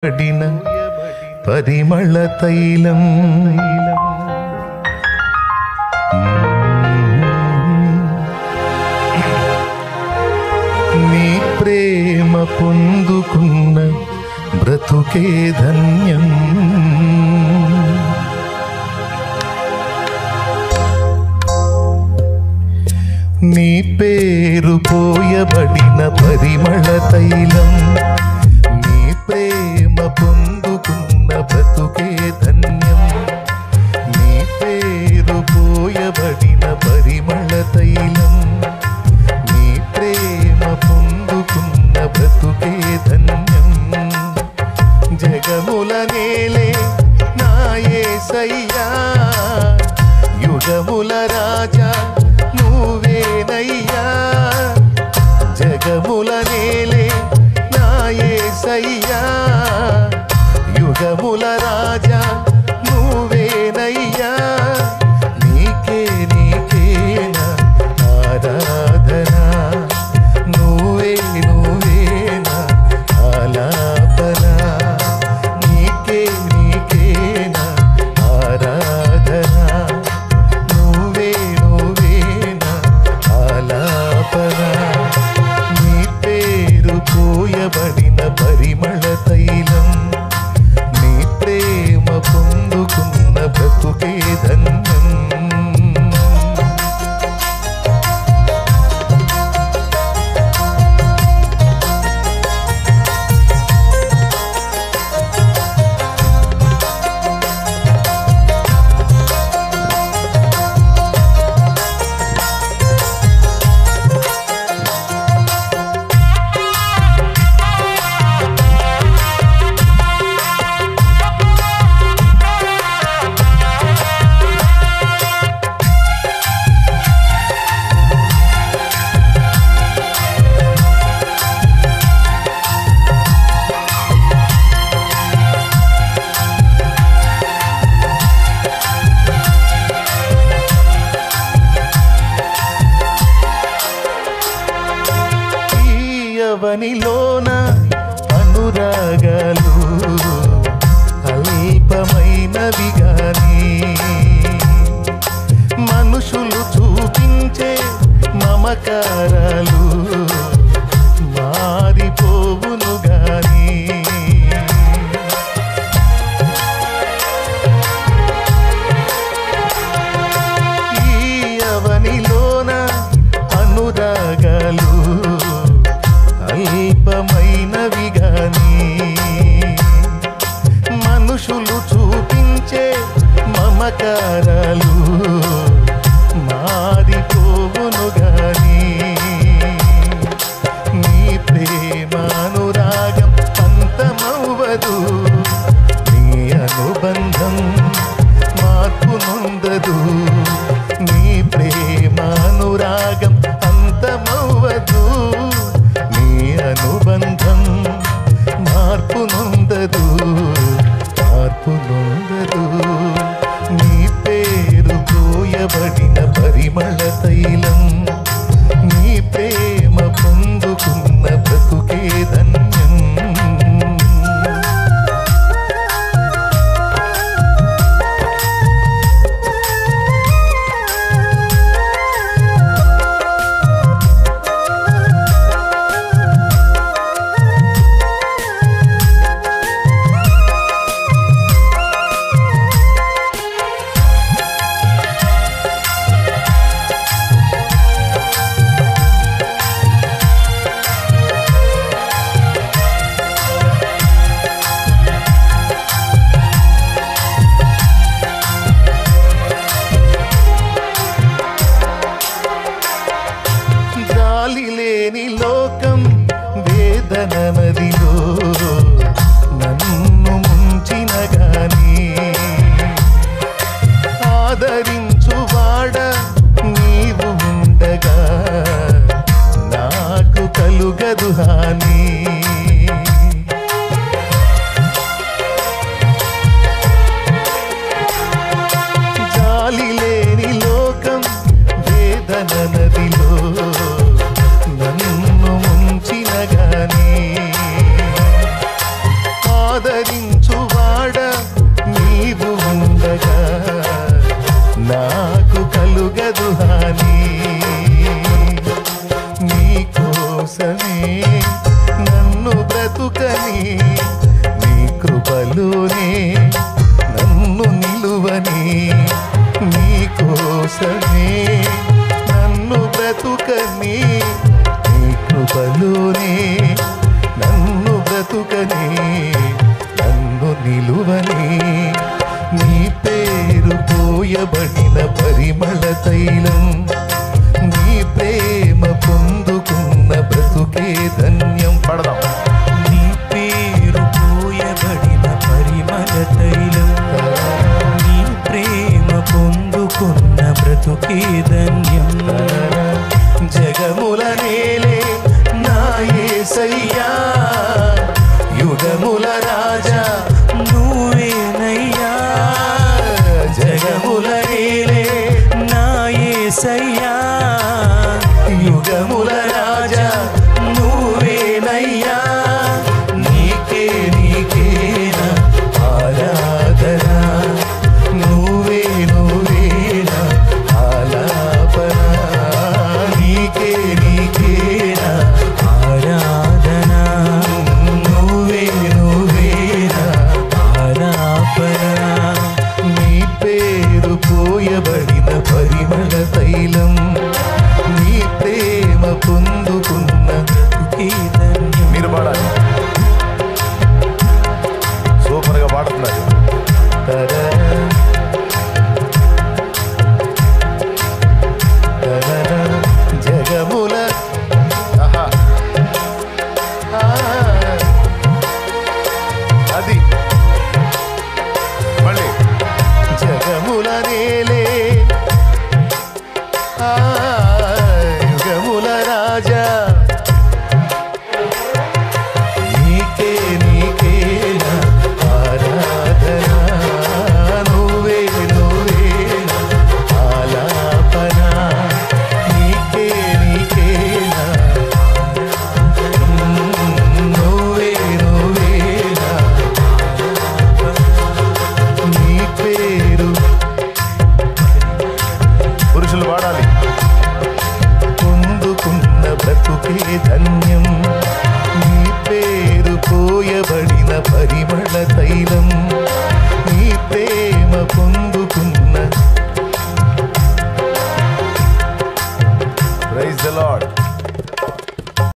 పడిన పరిమళ తైలం నీ ప్రేమ పొందుకున్న బ్రతుకే ధన్యం. నీ పేరు పోయబడిన పరిమళ తైలం నీ ప్రేమ పొందుకున్న బ్రతుకే ధన్యం. నీ పేరు పోయబడిన పరిమళ తైలం నీ ప్రేమ పొందుకున్న బ్రతుకే ధన్యం. జగముల నేలే నా యేసయ్యా యుగముల రాజా నువ్వేనయ్యా. జగముల నేలే నా యేసయ్యా యుగముల రాజా నువ్వేనయ్యా. నీకే నీకేనా ఆరాధనా నువ్వే నువ్వేనా ఆలాపనా. నీకే నీకేనా ఆరాధనా నువ్వే నువ్వేనా ఆలాపనా. నీ పేరు పోయబడిన పరిమళ తైలం నీ ప్రేమ పొందుకున్న బ్రతుకే ధన్యం. వనిలోన అనురాగాలు అల్పమైనవి గాని మనుషులు చూపించే మమకారాలు మారిపోవును గాని. ఈ అవనిలోన అనురాగాలు అల్పమైనవి గాని మనుషులు చూపించే మమకారాలు మారిపోవును గాని. నీ ప్రేమానురాగం అంతమవ్వదు నీ అనుబంధం మార్పు నొందదు. నీ ప్రేమానురాగం అంతమవ్వదు నీ అనుబంధం మార్పు నొందదు మార్పు నొందదు. నీ పేరు పోయబడిన పరిమళ తైలం నీ ప్రేమ పొందుకున్న బ్రతుకే ధన్యం. నిలువనే నీ పేరు పోయబడిన పరిమళ తైలం నీ ప్రేమ పొందుకున్న బ్రతుకే ధన్యం. పడదాం. నీ పేరు పోయబడిన పరిమళ తైలం నీ ప్రేమ పొందుకున్న బ్రతుకే ధన్యం. జగముల నేలే నా యేసయ్యా యుగముల రాజా నువ్వేనయ్యా. జగముల నేలే నా యేసయ్యా యుగముల రాజా నువ్వేనయ్యా. నీకే నీకేనా ఆరాధన నువ్వే నువ్వేనా ఆలాపన. నీకే నీకేనా ఆరాధన నువ్వే నువ్వేనా ఆలాపన. నీ పేరు పోయబడిన పరిమళ తైలం నీ ప్రేమ పొందుకున్న బ్రతుకే ధన్యం. మీరు పాడాలి. సూపర్గా పాడుతున్నారు. జగముల అది